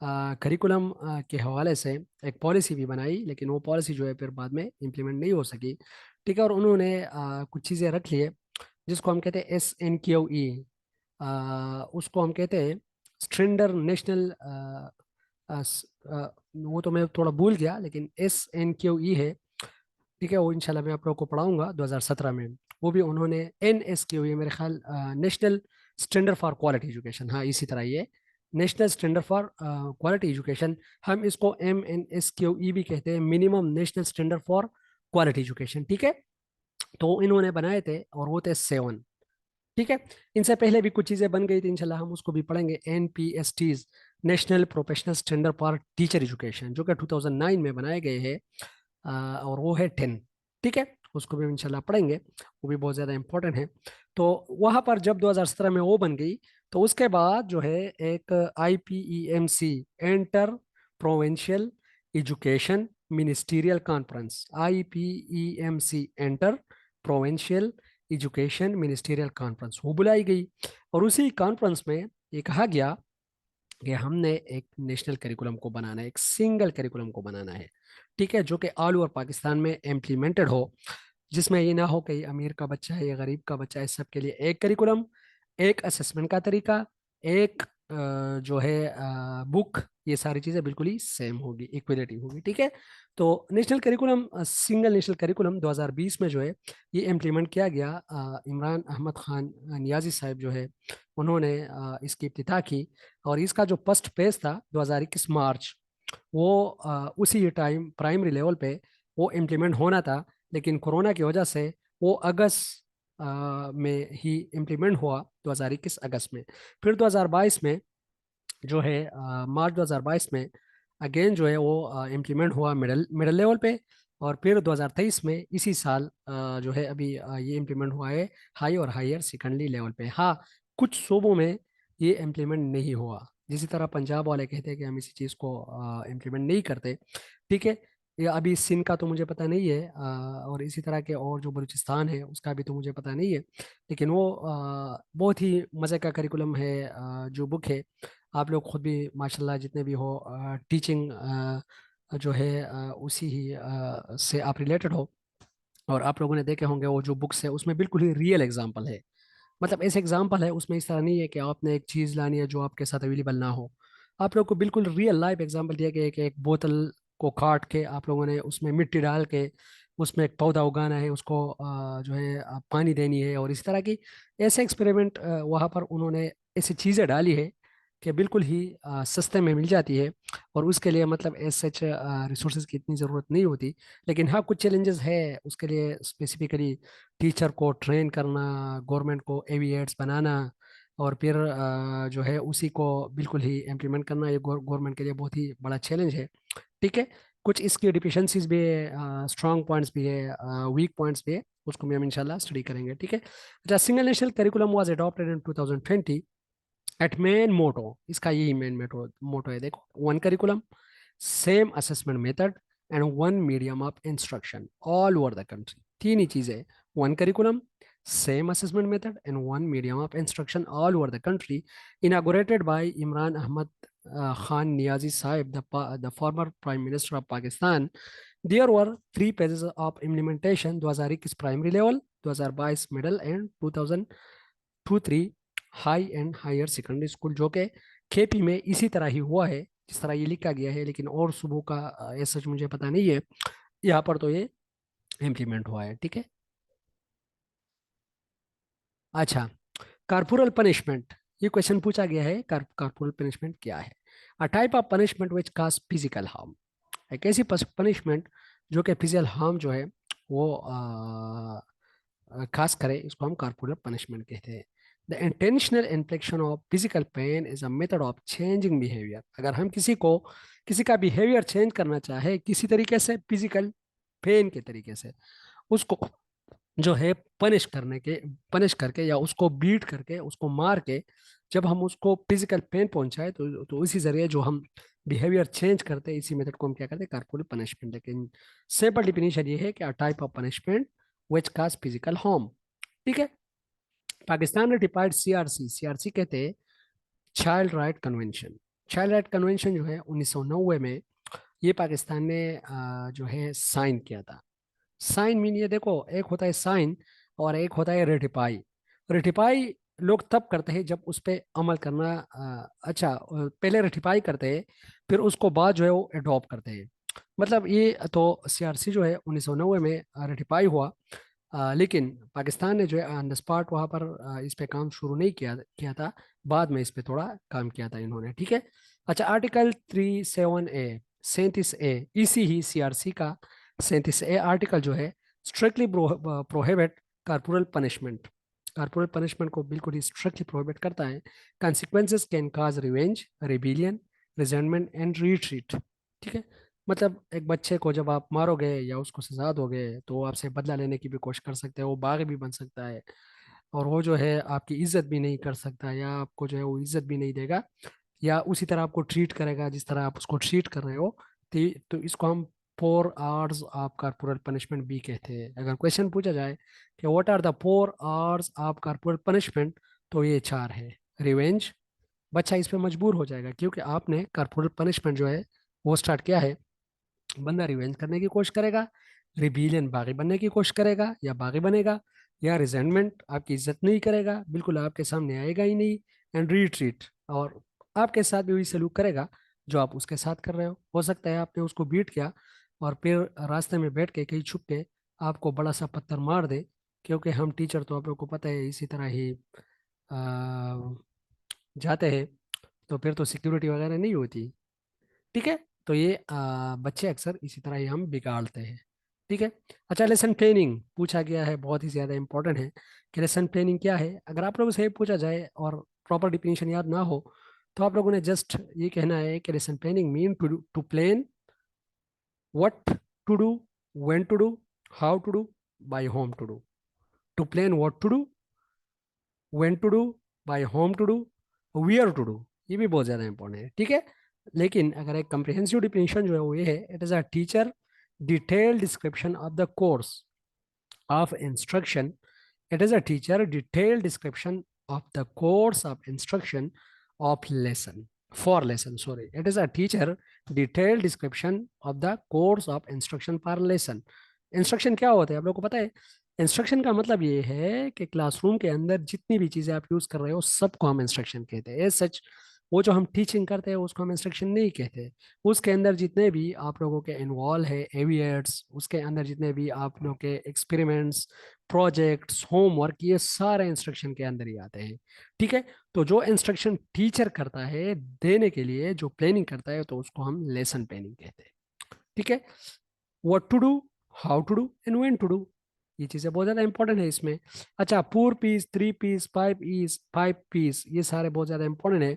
करिकुलम के हवाले से एक पॉलिसी भी बनाई, लेकिन वो पॉलिसी जो है फिर बाद में इम्प्लीमेंट नहीं हो सकी। ठीक है, और उन्होंने कुछ चीज़ें रख लिए जिसको हम कहते हैं SNQE। उसको हम कहते हैं स्टैंडर्ड नेशनल, वो तो मैं थोड़ा भूल गया, लेकिन SNQE है। ठीक है, वो इंशाल्लाह मैं आप लोगों को पढ़ाऊंगा 2017 में। वो भी उन्होंने NSQE, मेरे ख्याल national standard for quality education, हाँ इसी तरह ये national standard for quality education. हम इसको MNSQE भी कहते हैं, minimum national standard for quality education. ठीक है, तो इन्होंने बनाए थे और वो थे 7। ठीक है, इनसे पहले भी कुछ चीजें बन गई थी, इंशाल्लाह हम उसको भी पढ़ेंगे। NPSTs, national professional standard for teacher education, जो कि 2009 में बनाए गए हैं, और वो है 10। ठीक है, उसको भी इंशाल्लाह पढ़ेंगे, वो भी बहुत ज़्यादा इंपॉर्टेंट है। तो वहाँ पर जब 2017 में वो बन गई, तो उसके बाद जो है एक IPEMC, inter provincial education ministerial conference, IPEMC inter provincial education ministerial conference वो बुलाई गई। और उसी कॉन्फ्रेंस में ये कहा गया कि हमने एक नेशनल करिकुलम को बनाना है, एक सिंगल करिकुलम को बनाना है, ठीक है, जो कि ऑल ओवर पाकिस्तान में इम्प्लीमेंटेड हो, जिसमें ये ना हो कि ये अमीर का बच्चा है या गरीब का बच्चा है, इस सब के लिए एक करिकुलम, एक असेसमेंट का तरीका, एक जो है बुक, ये सारी चीज़ें बिल्कुल ही सेम होगी, इक्वलिटी होगी, ठीक है। तो national curriculum, single national curriculum 2020 में जो है ये इम्प्लीमेंट किया गया। इमरान अहमद खान नियाजी साहब जो है उन्होंने इसकी इब्तिदा की। और इसका जो फर्स्ट पेज था 2021 मार्च, वो उसी टाइम प्राइमरी लेवल पे वो इम्प्लीमेंट होना था, लेकिन कोरोना की वजह से वो अगस्त में ही इम्प्लीमेंट हुआ, 2021 अगस्त में। फिर 2022 में जो है मार्च 2022 में अगेन जो है वो इम्प्लीमेंट हुआ मिडिल मिडिल लेवल पे। और फिर 2023 में इसी साल जो है अभी ये इम्प्लीमेंट हुआ है हाई और हायर सेकेंडरी लेवल पे। हाँ, कुछ सूबों में ये इम्प्लीमेंट नहीं हुआ, जिसी तरह पंजाब वाले कहते हैं कि हम इसी चीज़ को इम्प्लीमेंट नहीं करते, ठीक है। ये अभी सिंध का तो मुझे पता नहीं है, और इसी तरह के और जो बलूचिस्तान है उसका भी तो मुझे पता नहीं है। लेकिन वो बहुत ही मज़े का करिकुलम है, जो बुक है, आप लोग खुद भी माशाल्लाह जितने भी हो टीचिंग जो है उसी ही से आप रिलेटेड हो, और आप लोगों ने देखे होंगे वो जो बुक्स है उसमें बिल्कुल ही रियल एग्जांपल है। मतलब ऐसे एग्जांपल है उसमें, इस तरह नहीं है कि आपने एक चीज़ लानी है जो आपके साथ अवेलेबल ना हो। आप लोग को बिल्कुल रियल लाइफ एग्जांपल दिया गया है कि एक बोतल को काट के आप लोगों ने उसमें मिट्टी डाल के उसमें एक पौधा उगाना है, उसको जो है पानी देनी है, और इस तरह की ऐसे एक्सपेरिमेंट वहाँ पर उन्होंने ऐसी चीज़ें डाली है कि बिल्कुल ही सस्ते में मिल जाती है। और उसके लिए मतलब एज सच रिसोर्सेज की इतनी ज़रूरत नहीं होती। लेकिन हाँ, कुछ चैलेंजेस है उसके लिए, स्पेसिफिकली टीचर को ट्रेन करना, गवर्नमेंट को एविएट्स बनाना, और फिर जो है उसी को बिल्कुल ही इम्प्लीमेंट करना, ये गवर्नमेंट के लिए बहुत ही बड़ा चैलेंज है, ठीक है। कुछ इसकी डिफिशेंसीज भी है, स्ट्रॉन्ग पॉइंट्स भी है, वीक पॉइंट्स भी है, उसको भी हम इंशाल्लाह स्टडी करेंगे, ठीक है। अच्छा, single national curriculum was adopted in 2020 at main motto, इसका यही मेन मोटो मोटो है, देखो, one curriculum, same assessment method and one medium of instruction all over the country. तीन ही चीजें, one curriculum, same assessment method and one medium of instruction all over the country, inaugurated by Imran Ahmad Khan Niazi Sahib, the former Prime Minister of Pakistan. There were 3 phases of implementation: 2021 primary level, 2022 middle, and 2023 high and higher secondary school, जो कि केपी में इसी तरह ही हुआ है जिस तरह ये लिखा गया है। लेकिन और सुबह का ऐसा मुझे पता नहीं है, यहाँ पर तो ये इम्प्लीमेंट हुआ है, ठीक है। अच्छा, कारपोरल पनिशमेंट, ये क्वेश्चन पूछा गया है, कारपोरल पनिशमेंट क्या है? अ type of punishment which cause physical harm, एक ऐसी पनिशमेंट जो कि फिजिकल हार्म जो है वो खास करे, इसको हम कारपोरल पनिशमेंट कहते हैं। The intentional इन्फ्लिक्शन of physical pain is a method of changing behaviour. अगर हम किसी को, किसी का बिहेवियर चेंज करना चाहे किसी तरीके से, फिजिकल पेन के तरीके से, उसको जो है पनिश करने के, पनिश करके या उसको बीट करके, उसको मार के, जब हम उसको फिजिकल पेन पहुंचाए तो इसी जरिए जो हम बिहेवियर चेंज करते हैं, इसी मेथड को हम क्या करते हैं, कारपोरल पनिशमेंट। लेकिन सिंपल डिफिनेशन ये है कि अ type of punishment which cause physical harm, ठीक है। पाकिस्तान ने डिपाइड सीआरसी, सीआरसी कहते हैं child right convention. Child right convention जो है 1990 में ये पाकिस्तान ने जो है साइन किया था। साइन मीन, ये देखो, एक होता है साइन और एक होता है रेटिफाई। रेटिफाई लोग तब करते हैं जब उस पर अमल करना, अच्छा, पहले रेटिफाई करते हैं, फिर उसको बाद जो है वो अडॉप्ट करते हैं। मतलब ये तो सीआरसी जो है 1990 में रेटिफाई हुआ, लेकिन पाकिस्तान ने जो है ऑन द स्पॉट वहाँ पर इस पे काम शुरू नहीं किया किया था, बाद में इस पे थोड़ा काम किया था इन्होंने, ठीक है। अच्छा, आर्टिकल 37A, 37A, इसी ही सीआरसी का 37A आर्टिकल जो है strictly prohibit corporal punishment, corporal punishment को बिल्कुल ही स्ट्रिक्टली प्रोहिबिट करता है। consequences can cause revenge, rebellion, resentment and retreat, ठीक है। मतलब एक बच्चे को जब आप मारोगे या उसको सजा दोगे तो वो आपसे बदला लेने की भी कोशिश कर सकते हैं, वो बाघ भी बन सकता है, और वो जो है आपकी इज्जत भी नहीं कर सकता, या आपको जो है वो इज्जत भी नहीं देगा, या उसी तरह आपको ट्रीट करेगा जिस तरह आप उसको ट्रीट कर रहे हो। तो इसको हम 4 आवर्स ऑफ कॉर्पोरल पनिशमेंट भी कहते हैं। अगर क्वेश्चन पूछा जाए कि what are the 4 hours of corporal punishment, तो ये 4 है। रिवेंज, बच्चा इस पे मजबूर हो जाएगा क्योंकि आपने कॉर्पोरल पनिशमेंट जो है वो स्टार्ट किया है। बंदा रिवेंज करने की कोशिश करेगा, रिबीलियन बागी बनने की कोशिश करेगा या बागी बनेगा, या रिजेंटमेंट आपकी इज्जत नहीं करेगा, बिल्कुल आपके सामने आएगा ही नहीं, एंड रिट्रीट, और आपके साथ भी वही सलूक करेगा जो आप उसके साथ कर रहे हो सकता है आपने उसको बीट किया और फिर रास्ते में बैठ के कहीं छुप के आपको बड़ा सा पत्थर मार दे, क्योंकि हम टीचर तो आप लोग को पता है इसी तरह ही आ, जाते हैं, तो फिर तो सिक्योरिटी वगैरह नहीं होती। ठीक है। तो ये बच्चे अक्सर इसी तरह ही हम बिगाड़ते हैं। ठीक है। अच्छा, लेसन प्लानिंग पूछा गया है, बहुत ही ज़्यादा इंपॉर्टेंट है कि लेसन प्लानिंग क्या है। अगर आप लोगों से ये पूछा जाए और प्रॉपर डिफिनीशन याद ना हो, तो आप लोगों ने जस्ट ये कहना है कि lesson planning mean to plan what to do, when to do, how to do, by whom to do. To plan what to do, when to do, by whom to do, where to do. ये भी बहुत ज़्यादा इंपॉर्टेंट है। ठीक है। लेकिन अगर एक कंप्रिहेंसिव डिफिनेशन जो है वो ये है, it is a teacher detail description of the course of instruction. It is a teacher detailed description of the course of instruction of lesson. For lesson, sorry. It is a teacher detailed description of the course of instruction for lesson. Instruction क्या होता है आप लोग को पता है? इंस्ट्रक्शन का मतलब ये है कि क्लासरूम के अंदर जितनी भी चीज़ें आप यूज़ कर रहे हो सबको हम इंस्ट्रक्शन कहते हैं। एज सच वो जो हम टीचिंग करते हैं उसको हम इंस्ट्रक्शन नहीं कहते। उसके अंदर जितने भी आप लोगों के इन्वॉल्व है एविएट्स, उसके अंदर जितने भी आप लोगों के एक्सपेरिमेंट्स, प्रोजेक्ट्स, होमवर्क, ये सारे इंस्ट्रक्शन के अंदर ही आते हैं। ठीक है। तो जो इंस्ट्रक्शन टीचर करता है देने के लिए, जो प्लानिंग करता है, तो उसको हम लेसन प्लानिंग कहते हैं। ठीक है। What to do, how to do and when to do, ये चीजें बहुत ज्यादा इंपॉर्टेंट है इसमें। अच्छा, 4 पीस, 3 पीस, 5 पीस, 5 पीस, ये सारे बहुत ज्यादा इंपॉर्टेंट है।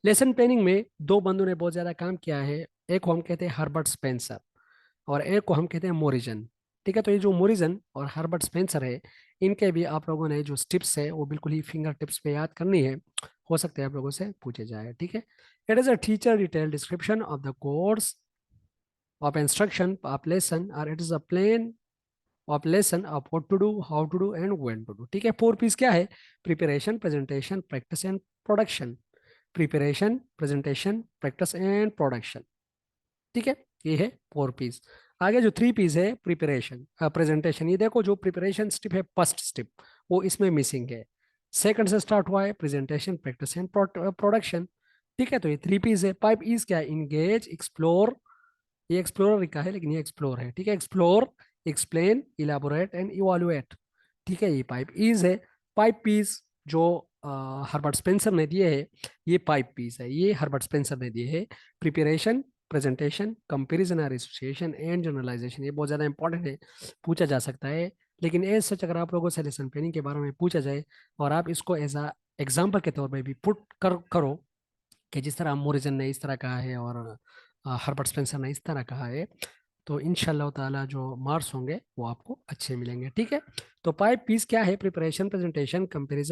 लेसन प्लानिंग में दो बंदों ने बहुत ज्यादा काम किया है। एक को हम कहते हैं हर्बर्ट स्पेंसर, और एक को हम कहते हैं मोरिजन। ठीक है। तो ये जो मोरिजन और हर्बर्ट स्पेंसर है, इनके भी आप लोगों ने जो टिप्स है वो बिल्कुल ही फिंगर टिप्स पे याद करनी है। हो सकता है आप लोगों से पूछे जाए। ठीक है। It is a teacher detail description of the course of instruction of lesson, or it is a plan of lesson of what to do, how to do and when to do. ठीक है। 4 पीस क्या है? Preparation, presentation, practice and production. Preparation, presentation, practice and production. ठीक है। ये है 4 पीस। आगे जो 3 पीस है, प्रिपरेशन, प्रेजेंटेशन, ये देखो जो प्रिपरेशन स्टेप है, फर्स्ट स्टेप वो इसमें मिसिंग है। सेकंड से स्टार्ट हुआ है प्रेजेंटेशन, प्रैक्टिस एंड प्रोडक्शन। ठीक है। तो ये 3 पीस है। 5 पीस क्या है? इंगेज, एक्सप्लोर, ये एक्सप्लोरर का है लेकिन ये एक्सप्लोर है। ठीक है। Explore, explain, elaborate and evaluate. ठीक है। ये 5 पीस है। 5 पीस जो हर्बर्ट स्पेंसर ने दिए है, ये 5 पीस है, ये हर्बर्ट स्पेंसर ने दिए है। प्रिपरेशन, प्रेजेंटेशन, कंपेरिजन और एसोसिएशन एंड जनरलाइजेशन। ये बहुत ज़्यादा इंपॉर्टेंट है, पूछा जा सकता है। लेकिन एज सच अगर आप लोगों से लेसन प्लानिंग के बारे में पूछा जाए और आप इसको एज अ एग्जाम्पल के तौर पर भी पुट करो कि जिस तरह मोरिजन ने इस तरह कहा है और हर्बर्ट स्पेंसर ने इस तरह कहा है, तो इंशाल्लाह ताला जो मार्क्स होंगे वो आपको अच्छे मिलेंगे। ठीक है। तो 5 पीस क्या है? Preparation, presentation, comparison